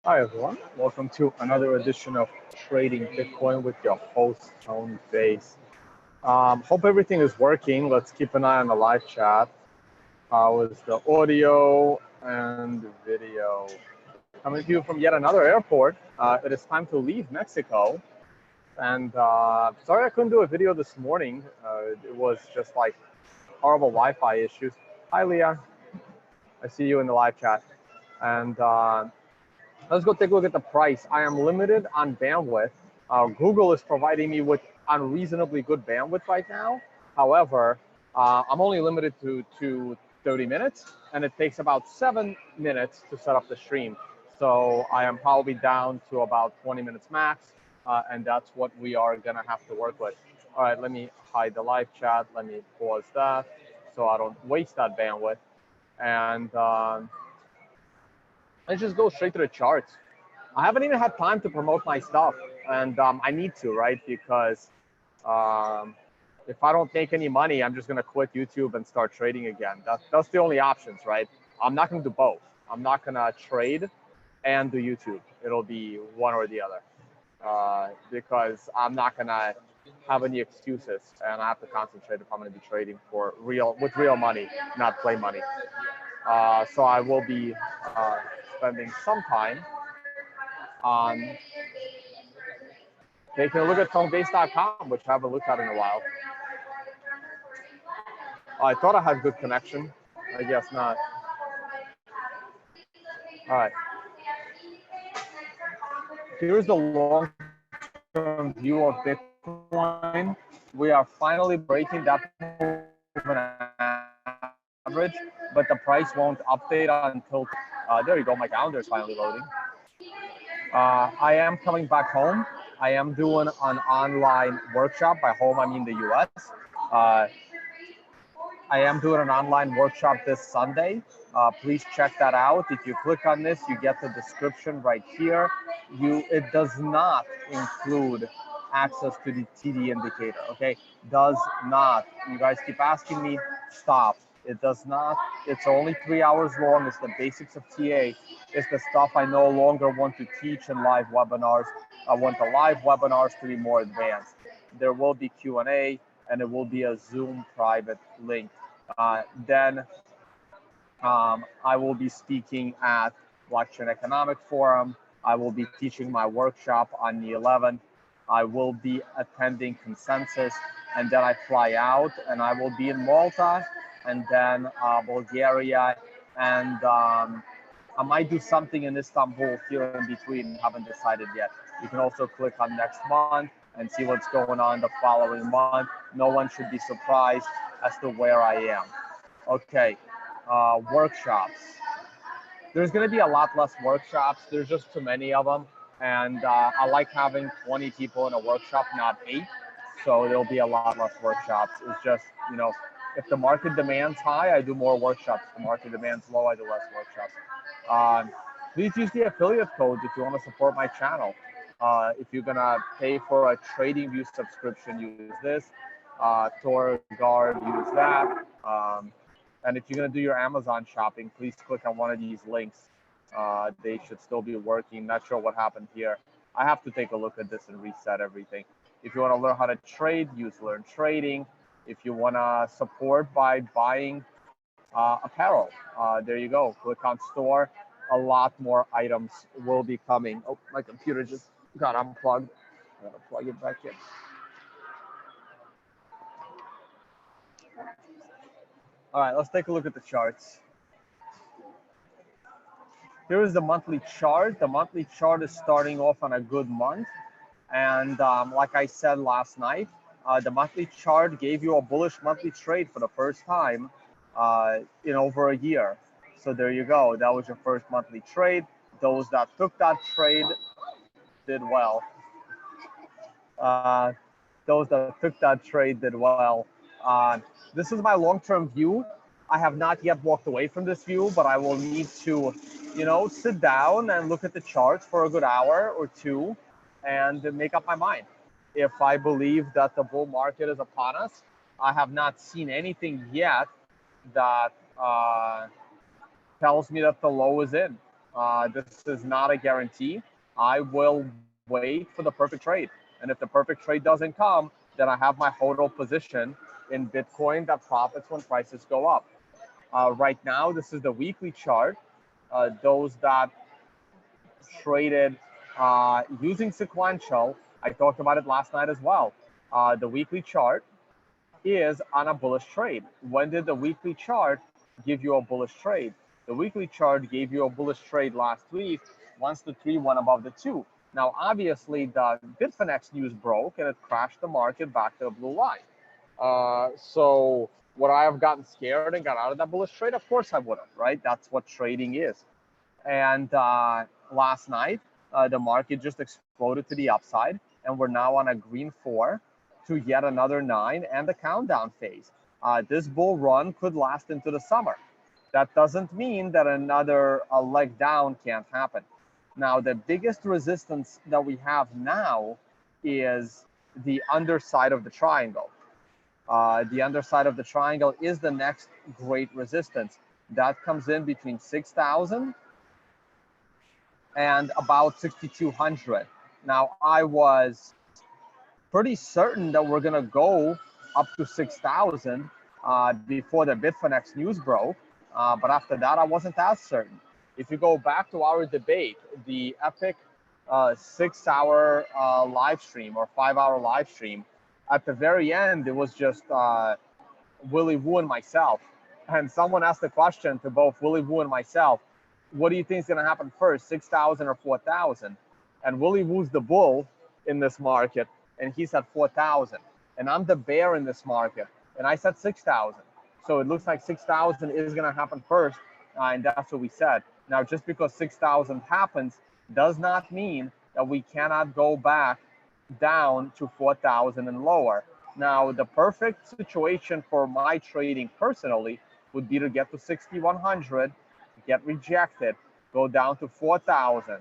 Hi everyone, welcome to another edition of Trading Bitcoin with your host, Tone Base. Hope everything is working. Let's keep an eye on the live chat. How is the audio and video? Coming to you from yet another airport. It is time to leave Mexico. And sorry I couldn't do a video this morning. It was just like horrible Wi-Fi issues. Hi Leah, I see you in the live chat. And let's go take a look at the price. I am limited on bandwidth. Google is providing me with unreasonably good bandwidth right now. However, I'm only limited to 30 minutes, and it takes about 7 minutes to set up the stream. So I am probably down to about 20 minutes max, and that's what we are gonna have to work with. All right, let me hide the live chat. Let me pause that so I don't waste that bandwidth. And let's just go straight to the charts. I haven't even had time to promote my stuff, and I need to, right? Because if I don't make any money, I'm just gonna quit YouTube and start trading again. That's the only options, right? I'm not gonna do both. I'm not gonna trade and do YouTube. It'll be one or the other, because I'm not gonna have any excuses, and I have to concentrate if I'm gonna be trading for real, with real money, not play money. So I will be spending some time on taking a look at tonebase.com, which I haven't looked at in a while. I thought I had good connection. I guess not. All right. Here's the long-term view of Bitcoin. We are finally breaking that average, but the price won't update until, there you go, my calendar is finally loading. I am coming back home. I am doing an online workshop. By home, I mean the US. I am doing an online workshop this Sunday. Please check that out. If you click on this, you get the description right here. It does not include access to the TD indicator, okay? Does not. You guys keep asking me, stop. It does not. It's only 3 hours long. It's the basics of TA. It's the stuff I no longer want to teach in live webinars. I want the live webinars to be more advanced. There will be Q&A, and it will be a Zoom private link. Then I will be speaking at Blockchain Economic Forum. I will be teaching my workshop on the 11th. I will be attending Consensus, and then I fly out, and I will be in Malta, and then Bulgaria, and I might do something in Istanbul here in between. Haven't decided yet. You can also click on next month and see what's going on the following month. No one should be surprised as to where I am. Okay, workshops. There's going to be a lot less workshops. There's just too many of them. And I like having 20 people in a workshop, not 8. So there'll be a lot less workshops. It's just, you know, if the market demand's high, I do more workshops. If the market demand's low, I do less workshops. Please use the affiliate codes if you want to support my channel. If you're going to pay for a TradingView subscription, use this. TorGuard, use that. And if you're going to do your Amazon shopping, please click on one of these links. They should still be working. Not sure what happened here. I have to take a look at this and reset everything. If you want to learn how to trade, use Learn Trading. If you want to support by buying apparel, there you go. Click on store. A lot more items will be coming. Oh, my computer just got unplugged. I gotta plug it back in. All right, let's take a look at the charts. Here is the monthly chart. The monthly chart is starting off on a good month. And like I said last night, the monthly chart gave you a bullish monthly trade for the first time in over a year. So there you go. That was your first monthly trade. Those that took that trade did well. Those that took that trade did well. This is my long-term view. I have not yet walked away from this view, but I will need to, you know, sit down and look at the charts for a good hour or two and make up my mind. If I believe that the bull market is upon us, I have not seen anything yet that tells me that the low is in. This is not a guarantee. I will wait for the perfect trade. And if the perfect trade doesn't come, then I have my hodl position in Bitcoin that profits when prices go up. Right now, this is the weekly chart. Those that traded using sequential, I talked about it last night as well. The weekly chart is on a bullish trade. When did the weekly chart give you a bullish trade? The weekly chart gave you a bullish trade last week once the 3 went above the 2. Now, obviously, the Bitfinex news broke and it crashed the market back to the blue line. So would I have gotten scared and got out of that bullish trade? Of course I would have, right? That's what trading is. And last night, the market just exploded to the upside, and we're now on a green 4 to yet another 9 and the countdown phase. This bull run could last into the summer. That doesn't mean that another leg down can't happen. Now, the biggest resistance that we have now is the underside of the triangle. The underside of the triangle is the next great resistance. That comes in between 6,000 and about 6,200. Now, I was pretty certain that we're going to go up to 6,000 before the Bitfinex news broke. But after that, I wasn't as certain. If you go back to our debate, the epic 6-hour live stream or 5-hour live stream, at the very end, it was just Willy Woo and myself. And someone asked the question to both Willy Woo and myself, what do you think is going to happen first, 6,000 or 4,000? And Willy Woo's the bull in this market, and he said 4,000. And I'm the bear in this market, and I said 6,000. So it looks like 6,000 is going to happen first, and that's what we said. Now, just because 6,000 happens does not mean that we cannot go back down to 4,000 and lower. Now, the perfect situation for my trading personally would be to get to 6,100, get rejected, go down to 4,000,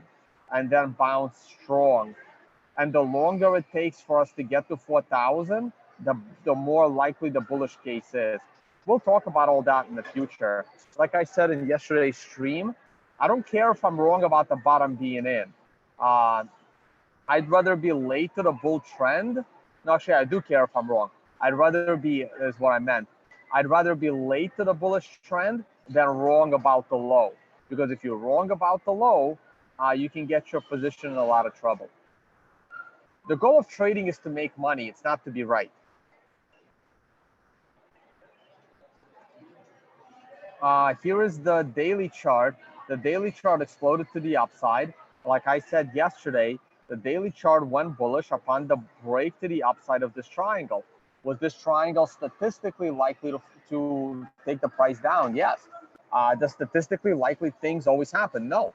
and then bounce strong. And the longer it takes for us to get to 4,000, the more likely the bullish case is. We'll talk about all that in the future. Like I said in yesterday's stream, I don't care if I'm wrong about the bottom being in. I'd rather be late to the bull trend. No, actually, I do care if I'm wrong. I'd rather be, is what I meant. I'd rather be late to the bullish trend than wrong about the low. Because if you're wrong about the low, you can get your position in a lot of trouble. The goal of trading is to make money. It's not to be right. Here is the daily chart. The daily chart exploded to the upside. Like I said yesterday, the daily chart went bullish upon the break to the upside of this triangle. Was this triangle statistically likely to take the price down? Yes. Does statistically likely things always happen? No.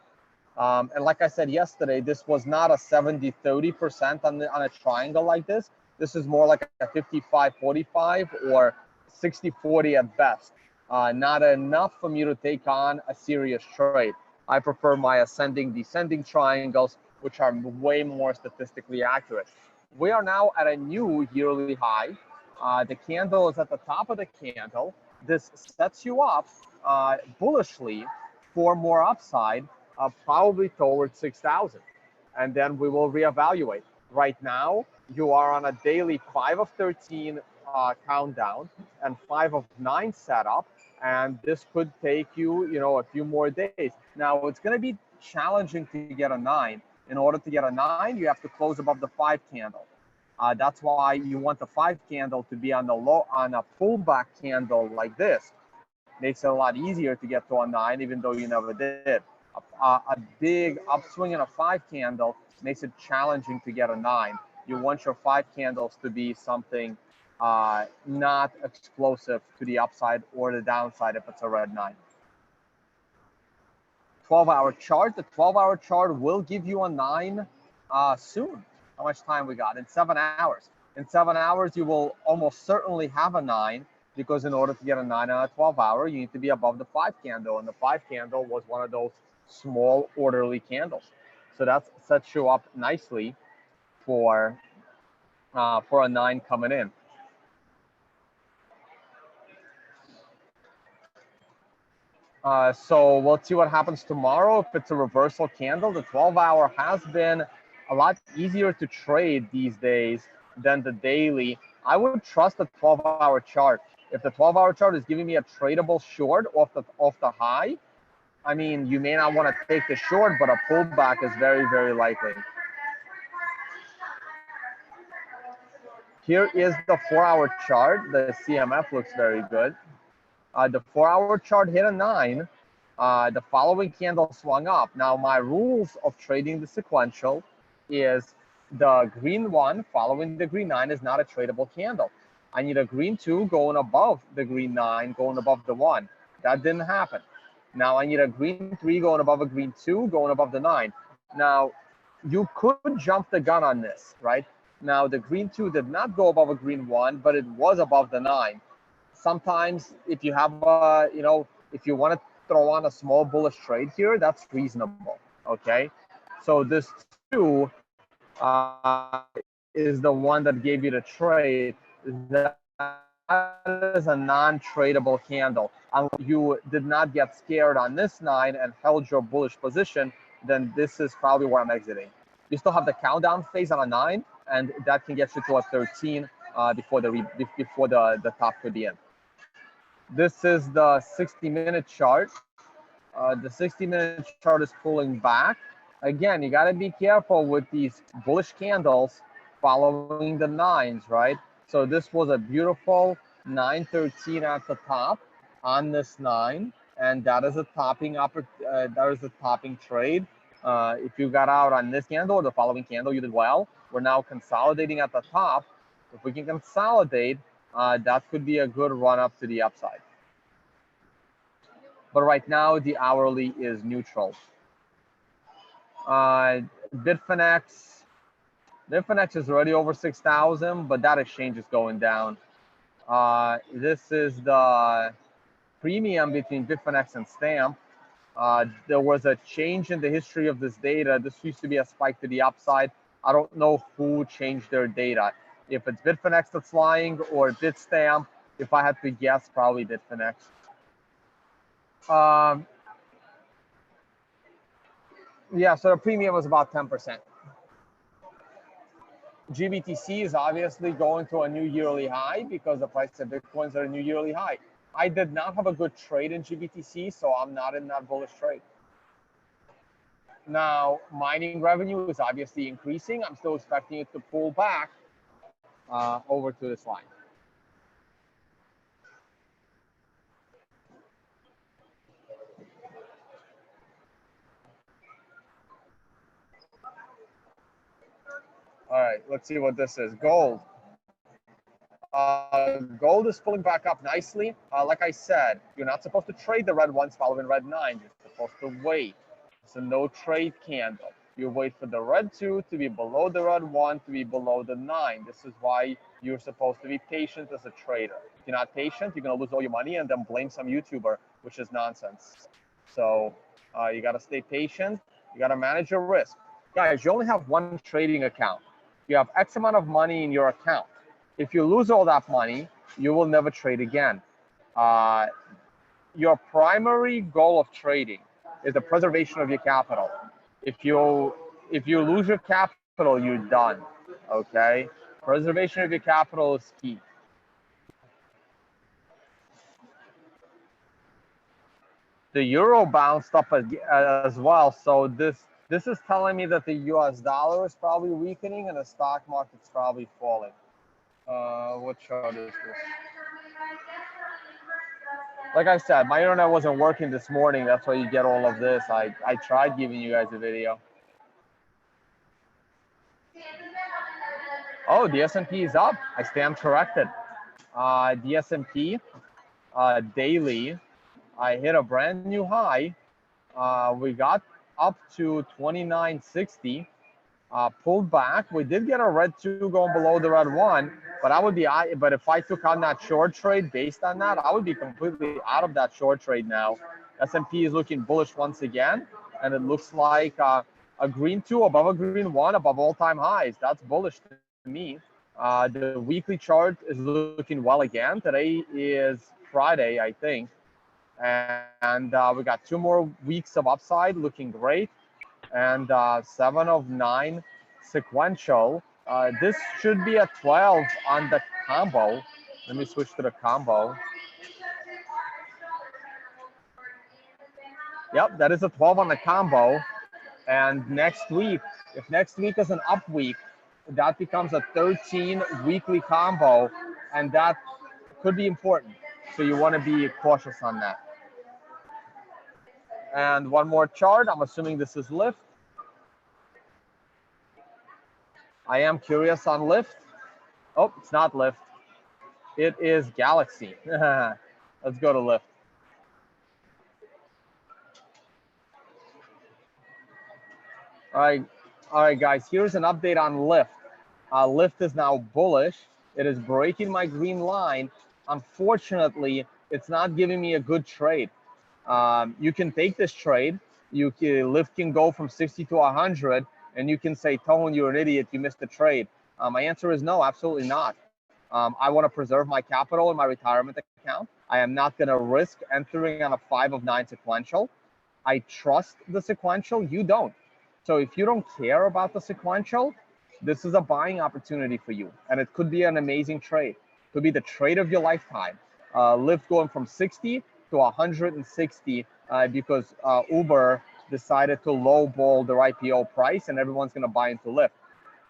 And like I said yesterday, this was not a 70-30% on a triangle like this. This is more like a 55-45 or 60-40 at best. Not enough for me to take on a serious trade. I prefer my ascending, descending triangles, which are way more statistically accurate. We are now at a new yearly high. The candle is at the top of the candle. This sets you up bullishly for more upside, probably towards 6,000. And then we will reevaluate. Right now, you are on a daily 5 of 13 countdown and 5 of 9 setup. And this could take you, a few more days. Now, it's going to be challenging to get a 9. In order to get a 9, you have to close above the 5 candle. That's why you want the 5 candle to be on the low, on a pullback candle like this. Makes it a lot easier to get to a 9, even though you never did. A big upswing in a 5 candle makes it challenging to get a 9. You want your 5 candles to be something not explosive to the upside or the downside if it's a red 9. 12-hour chart. The 12-hour chart will give you a 9 soon. How much time we got? In 7 hours. In 7 hours, you will almost certainly have a 9, because in order to get a 9 on a 12-hour, you need to be above the 5 candle. And the 5 candle was one of those small orderly candles. So that sets you up nicely for a 9 coming in. So we'll see what happens tomorrow. If it's a reversal candle, the 12-hour has been a lot easier to trade these days than the daily. I would trust the 12-hour chart. If the 12-hour chart is giving me a tradable short off the high, I mean, you may not want to take the short, but a pullback is very, very likely. Here is the 4-hour chart. The CMF looks very good. The 4-hour chart hit a 9. The following candle swung up. Now, my rules of trading the sequential is the green 1 following the green 9 is not a tradable candle. I need a green 2 going above the green 9, going above the 1. That didn't happen. Now, I need a green 3 going above a green 2, going above the 9. Now, you could jump the gun on this, right? Now, the green 2 did not go above a green 1, but it was above the 9. Sometimes if you have a, if you want to throw on a small bullish trade here, that's reasonable, okay? So this 2 is the one that gave you the trade. That is a non-tradable candle. Unless you did not get scared on this 9 and held your bullish position, then this is probably where I'm exiting. You still have the countdown phase on a 9, and that can get you to a 13 before the top could be in. This is the 60-minute chart. The 60-minute chart is pulling back. Again, you got to be careful with these bullish candles following the 9s, right? So this was a beautiful 913 at the top on this 9, and that is a topping trade. If you got out on this candle or the following candle, you did well. We're now consolidating at the top. If we can consolidate, that could be a good run up to the upside. But right now, the hourly is neutral. Bitfinex is already over 6,000, but that exchange is going down. This is the premium between Bitfinex and Stamp. There was a change in the history of this data. This used to be a spike to the upside. I don't know who changed their data. If it's Bitfinex that's lying or Bitstamp, if I had to guess, probably Bitfinex. Yeah, so the premium was about 10%. GBTC is obviously going to a new yearly high because the price of Bitcoins are a new yearly high. I did not have a good trade in GBTC, so I'm not in that bullish trade. Now, mining revenue is obviously increasing. I'm still expecting it to pull back over to this line. All right, let's see what this is. Gold. Gold is pulling back up nicely. Like I said, you're not supposed to trade the red ones following red 9. You're supposed to wait. It's a no trade candle. You wait for the red 2 to be below the red 1 to be below the 9. This is why you're supposed to be patient as a trader. If you're not patient, you're going to lose all your money and then blame some YouTuber, which is nonsense. So you got to stay patient. You got to manage your risk. Guys, you only have one trading account. You have X amount of money in your account. If you lose all that money, you will never trade again. Your primary goal of trading is the preservation of your capital. If you lose your capital, you're done. Okay, preservation of your capital is key. The euro bounced up as well, so this is telling me that the US dollar is probably weakening and the stock market's probably falling. What chart is this? Like I said, my internet wasn't working this morning. That's why you get all of this. I tried giving you guys a video. Oh, the S&P is up. I stand corrected. The S&P daily, I hit a brand new high. We got up to 2960. Pulled back. We did get a red 2 going below the red 1, but if I took on that short trade based on that, I would be completely out of that short trade now. S&P is looking bullish once again, and it looks like a green 2 above a green 1 above all-time highs. That's bullish to me. The weekly chart is looking well again. Today is Friday, I think, And we got 2 more weeks of upside looking great. And 7 of 9 sequential. This should be a 12 on the combo. Let me switch to the combo. Yep, that is a 12 on the combo. And next week, if next week is an up week, that becomes a 13 weekly combo, and that could be important. So you want to be cautious on that. And one more chart. I'm assuming this is Lyft. I am curious on Lyft. Oh, it's not Lyft. It is Galaxy. Let's go to Lyft. All right, guys. Here's an update on Lyft. Lyft is now bullish. It is breaking my green line. Unfortunately, it's not giving me a good trade. You can take this trade. Lyft can go from 60 to 100, and you can say, Tone, you're an idiot. You missed the trade. My answer is no, absolutely not. I want to preserve my capital in my retirement account. I am not going to risk entering on a 5 of 9 sequential. I trust the sequential. You don't. So if you don't care about the sequential, this is a buying opportunity for you, and it could be an amazing trade. It could be the trade of your lifetime. Lyft going from 60 to 160 because Uber decided to lowball their IPO price, and everyone's going to buy into Lyft.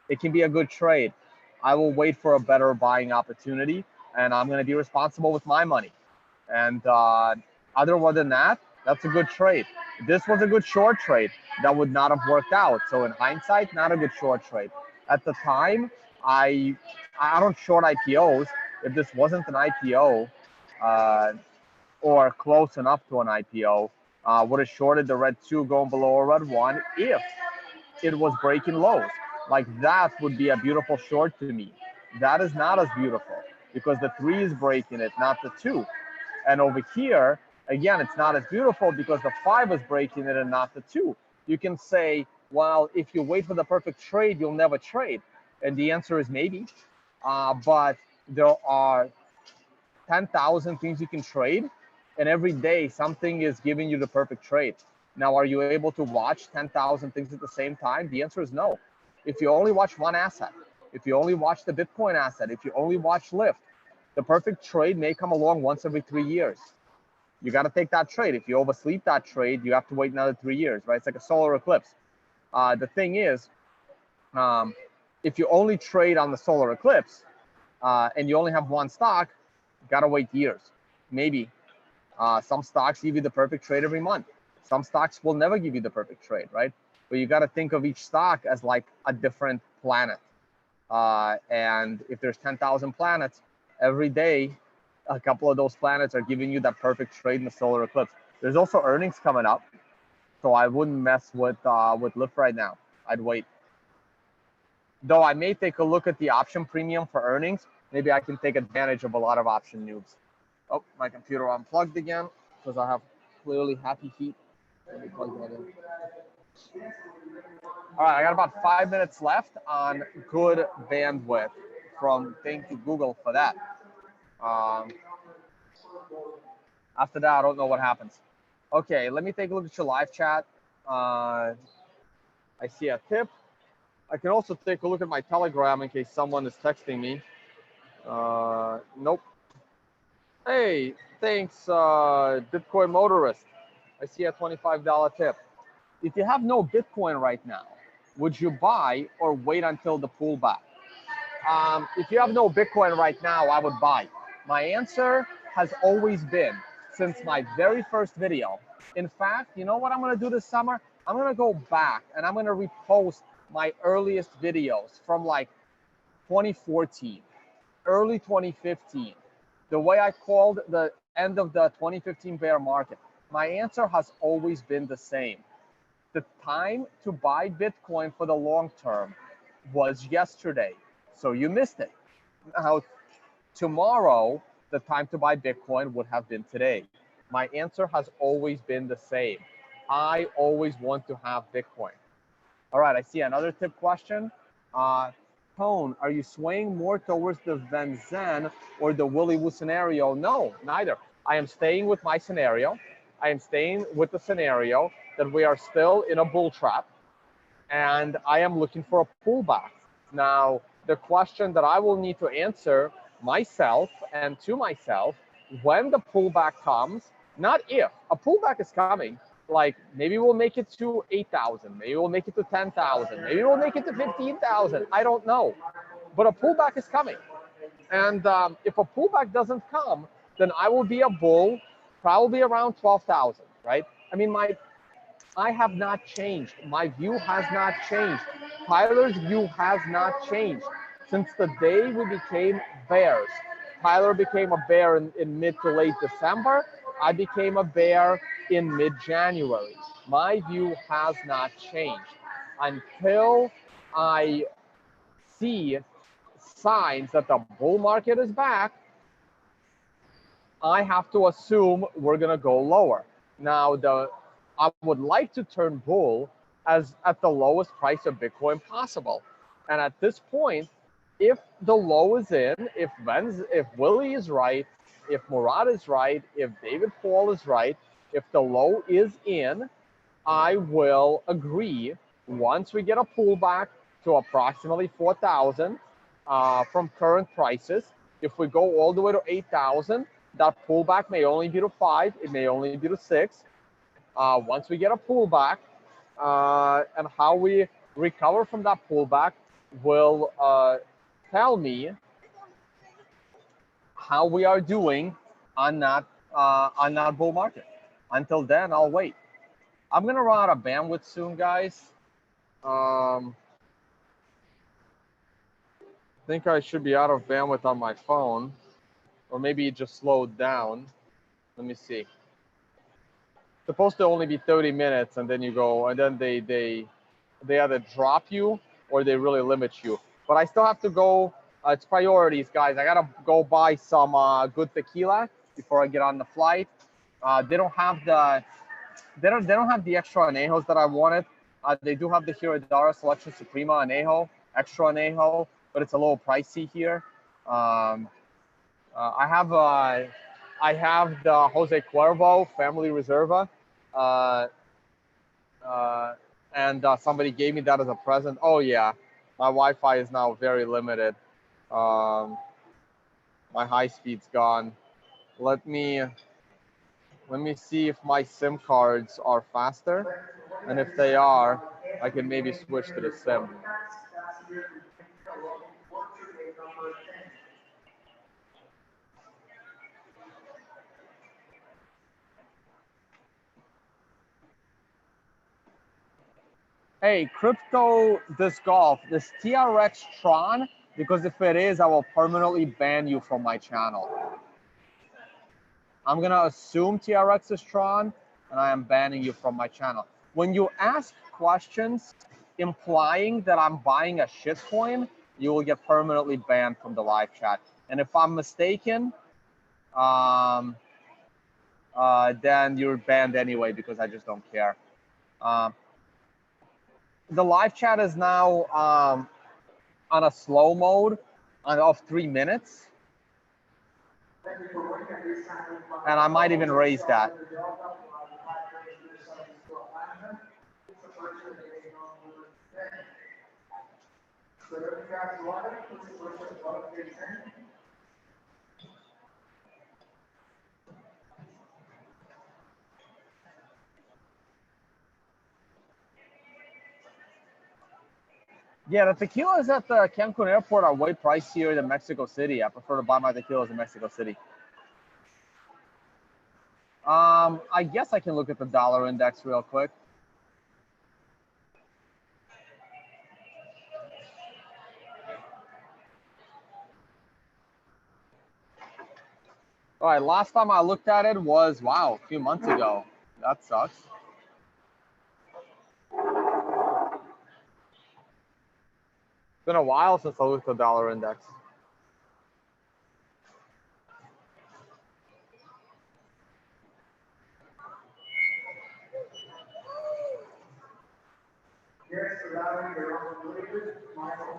It can be a good trade. I will wait for a better buying opportunity, and I'm going to be responsible with my money. And other than that, that's a good trade. This was a good short trade that would not have worked out. So in hindsight, not a good short trade. At the time, I don't short IPOs. If this wasn't an IPO or close enough to an IPO, would have shorted the red 2 going below a red 1 if it was breaking lows. Like that would be a beautiful short to me. That is not as beautiful because the 3 is breaking it, not the 2. And over here, again, it's not as beautiful because the 5 is breaking it and not the 2. You can say, well, if you wait for the perfect trade, you'll never trade. And the answer is maybe. But there are 10,000 things you can trade, and every day something is giving you the perfect trade. Now, are you able to watch 10,000 things at the same time? The answer is no. If you only watch one asset, if you only watch the Bitcoin asset, if you only watch Lyft, the perfect trade may come along once every 3 years. You got to take that trade. If you oversleep that trade, you have to wait another 3 years, right? It's like a solar eclipse. The thing is, if you only trade on the solar eclipse and you only have one stock, you got to wait years, maybe. Some stocks give you the perfect trade every month. Some stocks will never give you the perfect trade, right? But you got to think of each stock as like a different planet. And if there's 10,000 planets, every day, a couple of those planets are giving you that perfect trade in the solar eclipse. There's also earnings coming up, so I wouldn't mess with Lyft right now. I'd wait. Though I may take a look at the option premium for earnings. Maybe I can take advantage of a lot of option noobs. Oh, my computer unplugged again because I have clearly happy heat. Let me plug that in. All right, I got about 5 minutes left on good bandwidth. Thank you, Google, for that. After that, I don't know what happens. Okay, let me take a look at your live chat. I see a tip. I can also take a look at my Telegram in case someone is texting me. Nope. Hey, thanks, Bitcoin Motorist. I see a $25 tip. If you have no Bitcoin right now, would you buy or wait until the pullback? If you have no Bitcoin right now, I would buy. My answer has always been, since my very first video. In fact, you know what I'm going to do this summer? I'm going to go back and I'm going to repost my earliest videos from like 2014, early 2015, the way I called the end of the 2015 bear market. My answer has always been the same. The time to buy Bitcoin for the long term was yesterday, so you missed it. Now, tomorrow, the time to buy Bitcoin would have been today. My answer has always been the same. I always want to have Bitcoin. All right, I see another tip question. Tone, are you swaying more towards the Van Zen or the Willy Woo scenario? No, neither. I am staying with my scenario. I am staying with the scenario that we are still in a bull trap, and I am looking for a pullback. Now, the question that I will need to answer myself and to myself, when the pullback comes, not if, a pullback is coming, like maybe we'll make it to 8,000, maybe we'll make it to 10,000, maybe we'll make it to 15,000, I don't know. But a pullback is coming. And if a pullback doesn't come, then I will be a bull probably around 12,000, right? I mean, I have not changed. My view has not changed. Tyler's view has not changed. Since the day we became bears, Tyler became a bear in mid to late December. I became a bear in mid-January. My view has not changed. Until I see signs that the bull market is back, I have to assume we're going to go lower. Now, I would like to turn bull as at the lowest price of Bitcoin possible. And at this point, if the low is in, if Willie is right, if Murad is right, if David Paul is right, if the low is in, I will agree once we get a pullback to approximately 4,000 from current prices. If we go all the way to 8,000, that pullback may only be to 5, it may only be to 6. Once we get a pullback, and how we recover from that pullback will tell me how we are doing on that bull market. Until then, I'll wait. I'm gonna run out of bandwidth soon, guys. I think I should be out of bandwidth on my phone, or maybe it just slowed down. Let me see. It's supposed to only be 30 minutes, and then you go, and then they either drop you or they really limit you. But I still have to go. It's priorities, guys. I gotta go buy some good tequila before I get on the flight. They don't have the extra anejos that I wanted. They do have the Hiradara Selection Suprema Anejo, extra anejo, but it's a little pricey here. I have the Jose Cuervo Family Reserva, and somebody gave me that as a present. Oh yeah, my Wi-Fi is now very limited. My high speed's gone. Let me see if my SIM cards are faster, and if they are, I can maybe switch to the SIM. Hey, Crypto Disc Golf, this TRX Tron, because if it is, I will permanently ban you from my channel. I'm gonna assume TRX is Tron, and I am banning you from my channel. When you ask questions implying that I'm buying a shitcoin, you will get permanently banned from the live chat. And if I'm mistaken, then you're banned anyway, because I just don't care. The live chat is now on a slow mode of 3 minutes. And I might even raise that. Yeah, the tequilas at the Cancun airport are way pricier than Mexico City. I prefer to buy my tequilas in Mexico City. I guess I can look at the dollar index real quick. All right, last time I looked at it was, wow, a few months ago. That sucks. It's been a while since I looked at the dollar index.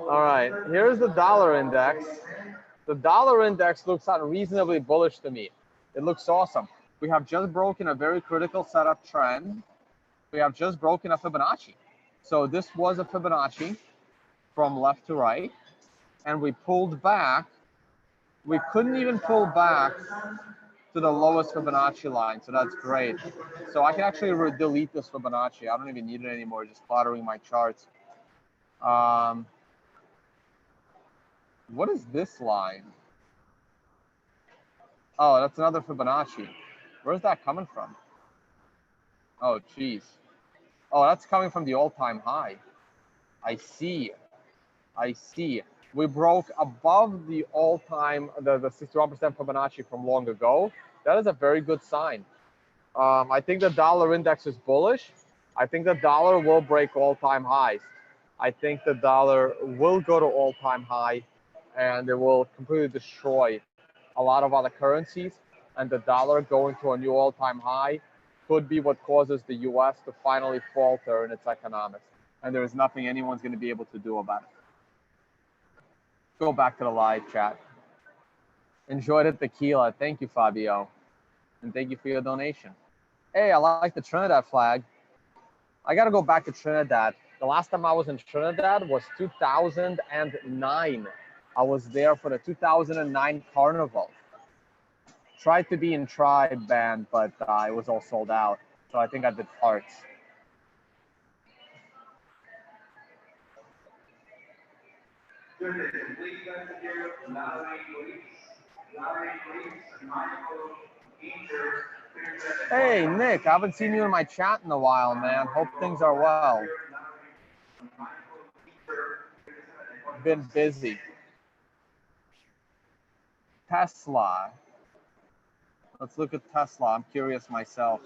All right, here's the dollar index. The dollar index looks unreasonably bullish to me. It looks awesome. We have just broken a very critical setup trend. We have just broken a Fibonacci. So this was a Fibonacci from left to right, and we pulled back. We couldn't even pull back to the lowest Fibonacci line, so that's great. So I can actually delete this Fibonacci. I don't even need it anymore, just cluttering my charts. What is this line? Oh, that's another Fibonacci. Where's that coming from? Oh, geez. Oh, that's coming from the all-time high. I see. I see. We broke above the all-time, the 61% Fibonacci from long ago. That is a very good sign. I think the dollar index is bullish. I think the dollar will break all-time highs. I think the dollar will go to all-time high, and it will completely destroy a lot of other currencies. And the dollar going to a new all-time high could be what causes the US to finally falter in its economics. And there is nothing anyone's going to be able to do about it. Go back to the live chat. Enjoyed the tequila. Thank you, Fabio. And thank you for your donation. Hey, I like the Trinidad flag. I got to go back to Trinidad. The last time I was in Trinidad was 2009. I was there for the 2009 Carnival. Tried to be in Tribe Band, but it was all sold out. So I think I did parts. Hey, Nick, I haven't seen you in my chat in a while, man. Hope things are well. Been busy. Tesla. Let's look at Tesla. I'm curious myself.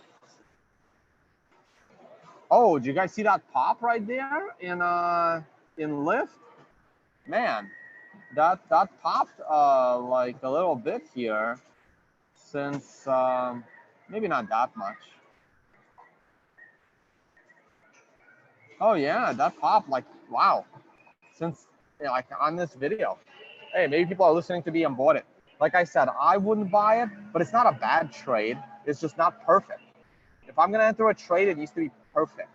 Oh, did you guys see that pop right there in Lyft? Man, that popped like a little bit here since maybe not that much. Oh yeah, that popped like wow since like on this video. Hey, maybe people are listening to me and bought it. Like I said, I wouldn't buy it, but it's not a bad trade. It's just not perfect. If I'm gonna enter a trade, it needs to be perfect.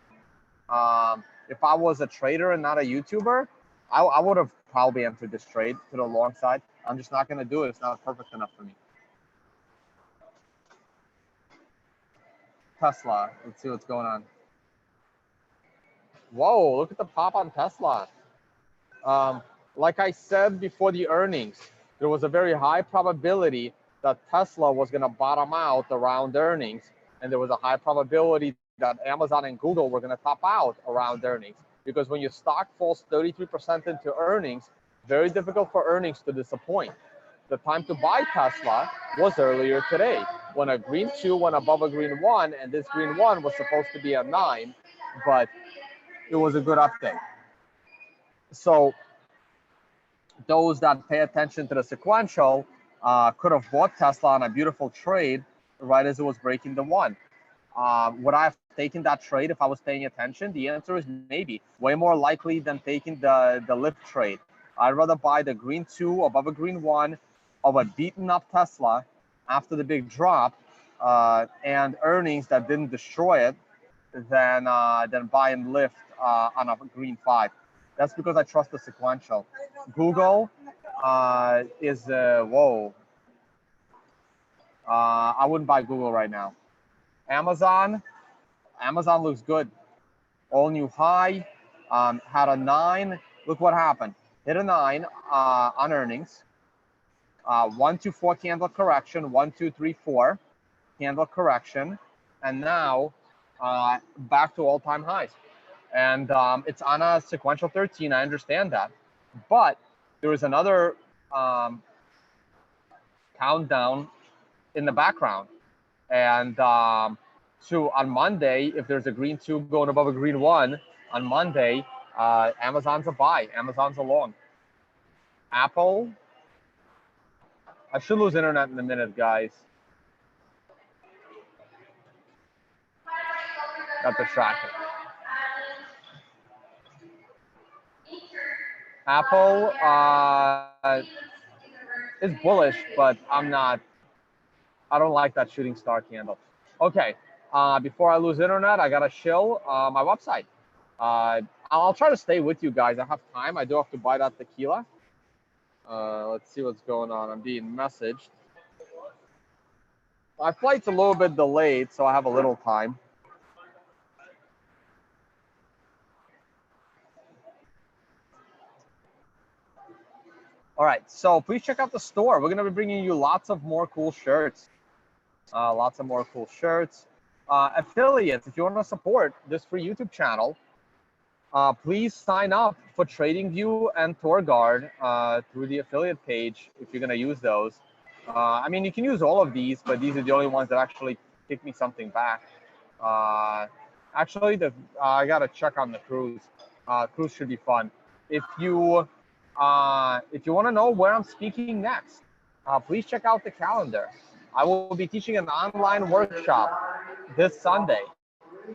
If I was a trader and not a YouTuber, I would have probably entered this trade to the long side. I'm just not gonna do it. It's not perfect enough for me. Tesla. Let's see what's going on. Whoa, look at the pop on Tesla. Like I said before the earnings, there was a very high probability that Tesla was going to bottom out around earnings, and there was a high probability that Amazon and Google were going to top out around earnings. Because when your stock falls 33% into earnings, very difficult for earnings to disappoint. The time to buy Tesla was earlier today, when a green 2 went above a green 1, and this green 1 was supposed to be a 9, but it was a good update. So those that pay attention to the sequential could have bought Tesla on a beautiful trade right as it was breaking the 1. Would I have taken that trade if I was paying attention? The answer is maybe. Way more likely than taking the Lyft trade. I'd rather buy the green 2 above a green 1 of a beaten up Tesla after the big drop and earnings that didn't destroy it than buying Lyft on a green 5. That's because I trust the sequential. Google is whoa. I wouldn't buy Google right now. Amazon looks good. All new high. Had a 9. Look what happened. Hit a 9 on earnings. 1, 2, 4 candle correction. 1, 2, 3, 4 candle correction, and now back to all-time highs. And it's on a sequential 13. I understand that, but there is another countdown in the background. And so on Monday, if there's a green 2 going above a green 1 on Monday, Amazon's a buy. Amazon's a long. Apple. I should lose internet in a minute, guys. Got distracted. Apple is bullish, but I'm not I don't like that shooting star candle. Okay, before I lose internet, I gotta shill my website. I'll try to stay with you guys. I have time. I do have to buy that tequila. Let's see what's going on. I'm being messaged. My flight's a little bit delayed, so I have a little time. All right, so please check out the store. We're gonna be bringing you lots of more cool shirts. Affiliates, if you want to support this free YouTube channel, please sign up for TradingView and TourGuard through the affiliate page if you're gonna use those. I mean, you can use all of these, but these are the only ones that actually kick me something back. Actually, I gotta check on the cruise. Cruise should be fun. If you want to know where I'm speaking next, please check out the calendar. I will be teaching an online workshop this Sunday.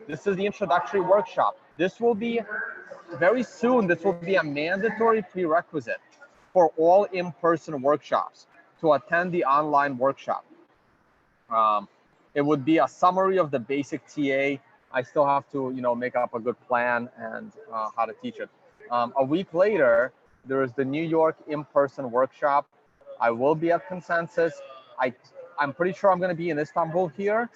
This is the introductory workshop. This will be very soon. This will be a mandatory prerequisite for all in-person workshops to attend the online workshop. It would be a summary of the basic TA. I still have to, make up a good plan and how to teach it. A week later, there is the New York in-person workshop. I will be at Consensus. I'm pretty sure I'm going to be in Istanbul here.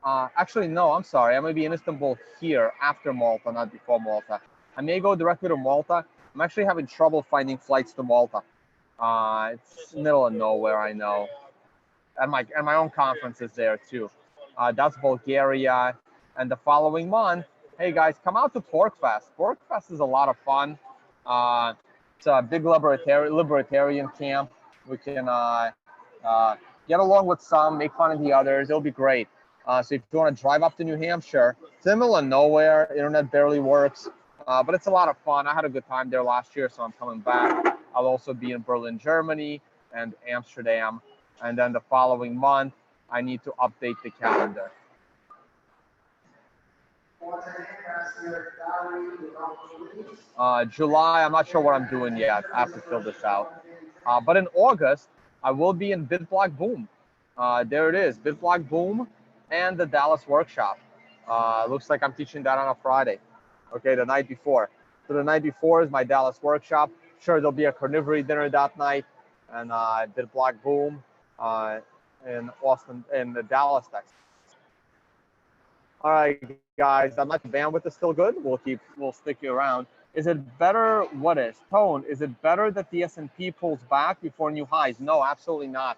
Actually, no, I'm sorry. I'm going to be in Istanbul here after Malta, not before Malta. I may go directly to Malta. I'm actually having trouble finding flights to Malta. It's middle of nowhere, I know. And my own conference is there too. That's Bulgaria. And the following month, hey guys, come out to PorkFest. PorkFest is a lot of fun. It's a big libertarian camp. We can get along with some, make fun of the others. It'll be great. So if you want to drive up to New Hampshire, it's in the middle of nowhere. Internet barely works, but it's a lot of fun. I had a good time there last year, so I'm coming back. I'll also be in Berlin, Germany, and Amsterdam. And then the following month, I need to update the calendar. July, I'm not sure what I'm doing yet. I have to fill this out. But in August, I will be in BitBlock Boom. There it is, BitBlock Boom and the Dallas workshop. Looks like I'm teaching that on a Friday. Okay, the night before. So the night before is my Dallas workshop. Sure, there'll be a carnivory dinner that night, and BitBlock Boom in Austin, in the Dallas, Texas. All right, guys, I'm not, bandwidth is still good. We'll stick you around. Is it better? What is tone? Is it better that the S&P pulls back before new highs? No, absolutely not.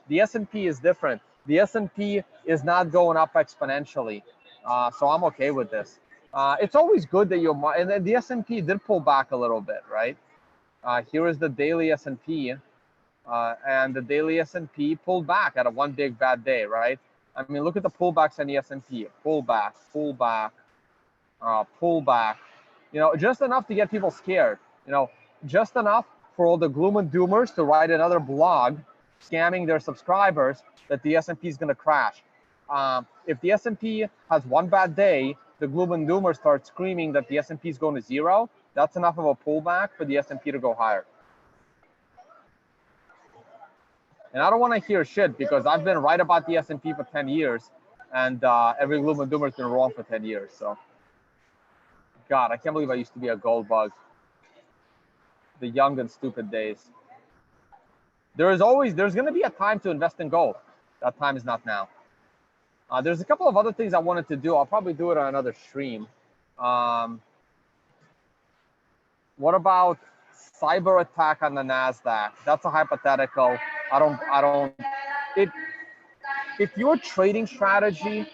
The S&P is different. The S&P is not going up exponentially, so I'm okay with this. It's always good that and then the S&P did pull back a little bit, right? Here is the daily S&P, and the daily S&P pulled back at a one big bad day, right? I mean, look at the pullbacks on the S&P. Pullback, pullback, pullback. Just enough to get people scared. Just enough for all the gloom and doomers to write another blog scamming their subscribers that the S&P is going to crash. If the S&P has one bad day, the gloom and doomers start screaming that the S&P is going to zero. That's enough of a pullback for the S&P to go higher. And I don't want to hear shit because I've been right about the S&P for 10 years, and every gloom and doomer has been wrong for 10 years. So, God, I can't believe I used to be a gold bug. The young and stupid days. There's going to be a time to invest in gold. That time is not now. There's a couple of other things I wanted to do. I'll probably do it on another stream. What about cyber attack on the NASDAQ? That's a hypothetical. If your trading strategy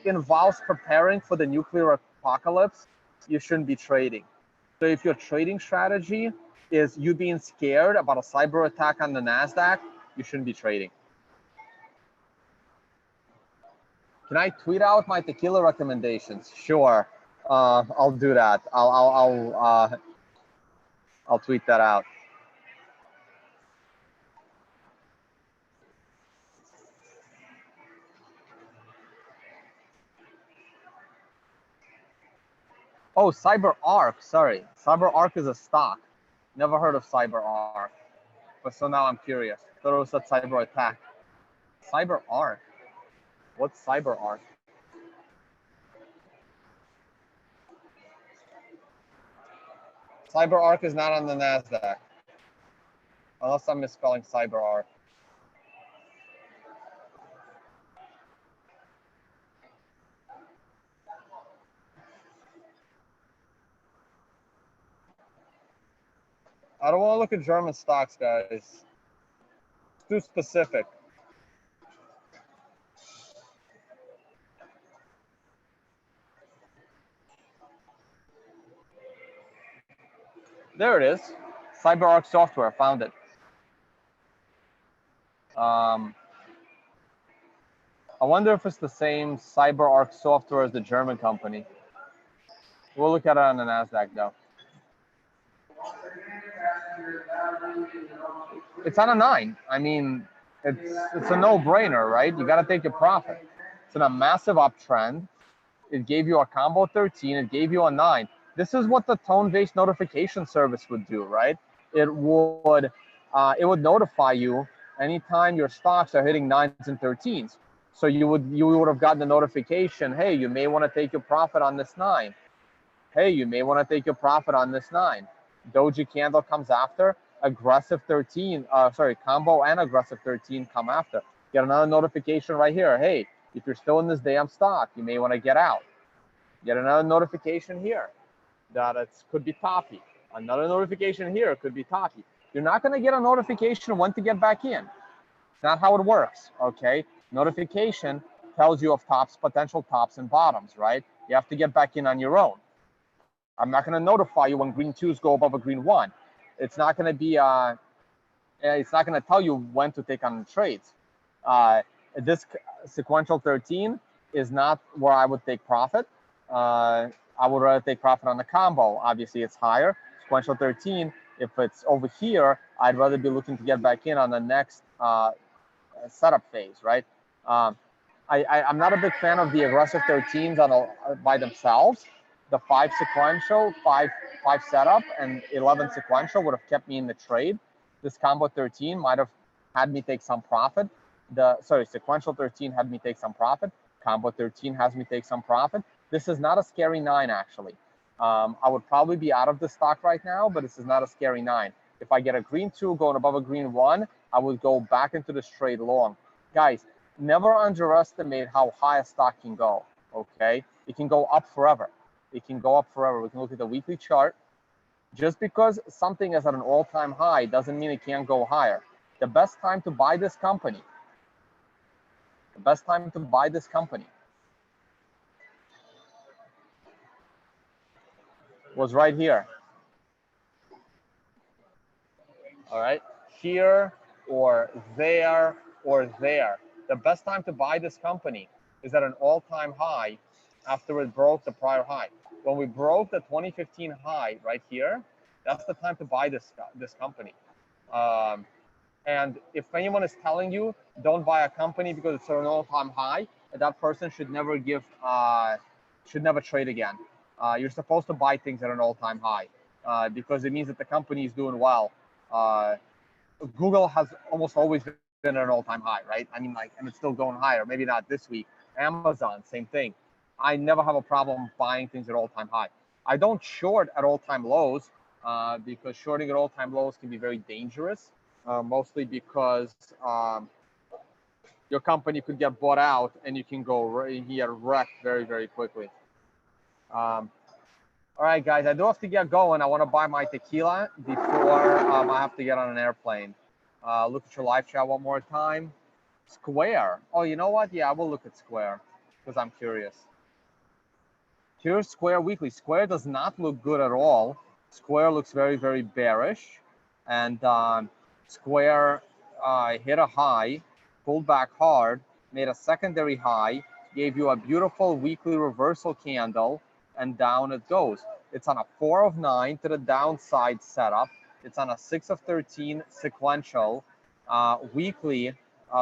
involves preparing for the nuclear apocalypse, you shouldn't be trading. So if your trading strategy is you being scared about a cyber attack on the NASDAQ, you shouldn't be trading. Can I tweet out my tequila recommendations? Sure, I'll do that. I'll tweet that out. Oh, CyberArk. Sorry, CyberArk is a stock. Never heard of CyberArk. But so now I'm curious. Thought it was a cyber attack. CyberArk. What's CyberArk? CyberArk is not on the NASDAQ. Unless I'm misspelling CyberArk. I don't want to look at German stocks, guys. It's too specific. There it is. CyberArk Software, found it. I wonder if it's the same CyberArk Software as the German company. We'll look at it on the NASDAQ though. It's on a 9. I mean, it's a no-brainer, right? You got to take your profit. It's in a massive uptrend. It gave you a combo 13. It gave you a 9. This is what the tone-based notification service would do, right? It would notify you anytime your stocks are hitting 9s and 13s. So you would have gotten the notification, hey, you may want to take your profit on this 9. Hey, you may want to take your profit on this 9. Doji candle comes after, aggressive 13, combo and aggressive 13 come after. Get another notification right here. Hey, if you're still in this damn stock, you may want to get out. Get another notification here that it could be toppy. Another notification here could be toppy. You're not going to get a notification when to get back in. It's not how it works, okay? Notification tells you of tops, potential tops and bottoms, right? You have to get back in on your own. I'm not going to notify you when green 2s go above a green 1. It's not going to be, it's not going to tell you when to take on trades. This sequential 13 is not where I would take profit. I would rather take profit on the combo. Obviously, it's higher. Sequential 13, if it's over here, I'd rather be looking to get back in on the next setup phase, right? I'm not a big fan of the aggressive 13s by themselves. The 5 sequential, 5 setup, and 11 sequential would have kept me in the trade. This combo 13 might have had me take some profit. Sequential 13 had me take some profit. Combo 13 has me take some profit. This is not a scary 9, actually. I would probably be out of the stock right now, but this is not a scary 9. If I get a green 2 going above a green 1, I would go back into this trade long. Guys, never underestimate how high a stock can go, okay? It can go up forever. It can go up forever. We can look at the weekly chart. Just because something is at an all-time high doesn't mean it can't go higher. The best time to buy this company, was right here. All right, here or there or there. The best time to buy this company is at an all-time high after it broke the prior high. When we broke the 2015 high right here, that's the time to buy this company. And if anyone is telling you don't buy a company because it's at an all-time high, that person should never trade again. You're supposed to buy things at an all-time high because it means that the company is doing well. Google has almost always been at an all-time high, right? I mean, and it's still going higher. Maybe not this week. Amazon, same thing. I never have a problem buying things at all-time high. I don't short at all-time lows because shorting at all-time lows can be very dangerous, mostly because your company could get bought out and you can get wrecked very, very quickly. All right, guys, I do have to get going. I want to buy my tequila before I have to get on an airplane. Look at your live chat one more time. Square. Oh, you know what? Yeah, I will look at Square because I'm curious. Here's Square weekly. Square does not look good at all. Square looks very, very bearish. And Square hit a high, pulled back hard, made a secondary high, gave you a beautiful weekly reversal candle, and down it goes. It's on a 4 of 9 to the downside setup. It's on a 6 of 13 sequential. Weekly,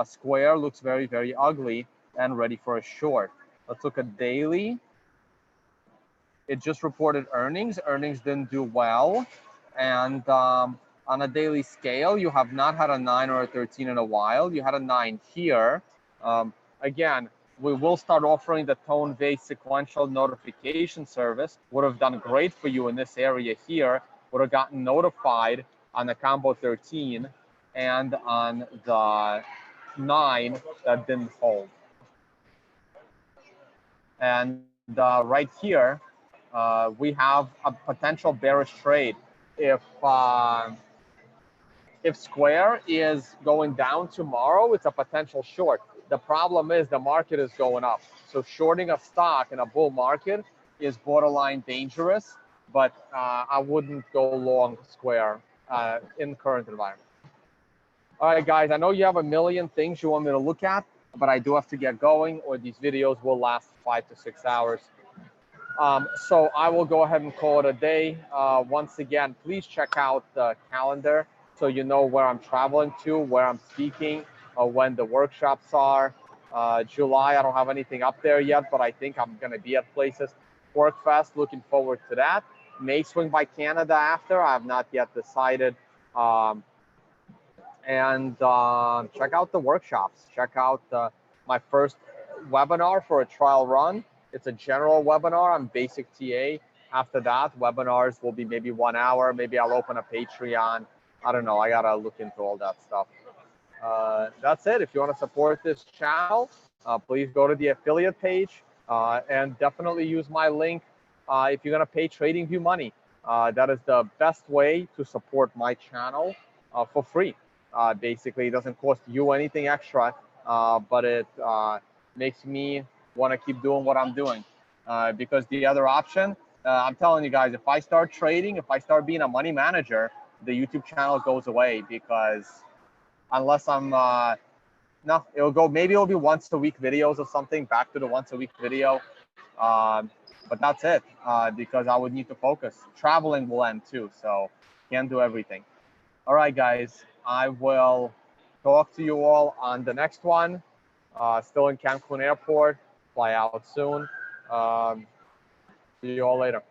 Square looks very, very ugly and ready for a short. Let's look at daily. It just reported earnings. Earnings didn't do well. And on a daily scale, you have not had a 9 or a 13 in a while. You had a 9 here. Again, we will start offering the tone-based sequential notification service. Would have done great for you in this area here. Would have gotten notified on the combo 13 and on the 9 that didn't hold. And right here, we have a potential bearish trade. If Square is going down tomorrow, it's a potential short. The problem is the market is going up. So shorting a stock in a bull market is borderline dangerous, but I wouldn't go long Square in the current environment. All right, guys, I know you have a million things you want me to look at, but I do have to get going or these videos will last 5 to 6 hours. So I will go ahead and call it a day. Once again, please check out the calendar so you know where I'm traveling to, where I'm speaking, when the workshops are. July, I don't have anything up there yet, but I think I'm going to be at places. WorkFest, looking forward to that. May swing by Canada after. I have not yet decided. Check out the workshops. Check out my first webinar for a trial run. It's a general webinar on basic TA. After that, webinars will be maybe 1 hour. Maybe I'll open a Patreon. I don't know. I got to look into all that stuff. That's it. If you want to support this channel, please go to the affiliate page and definitely use my link if you're going to pay TradingView money. That is the best way to support my channel for free. Basically, it doesn't cost you anything extra, but it makes me want to keep doing what I'm doing. Because the other option, I'm telling you guys, if I start trading, if I start being a money manager, the YouTube channel goes away because unless I'm, no, it'll go, maybe it'll be once a week videos or something, back to the once a week video. But that's it, because I would need to focus. Traveling will end too, so can't do everything. All right, guys, I will talk to you all on the next one. Still in Cancun Airport, fly out soon. See you all later.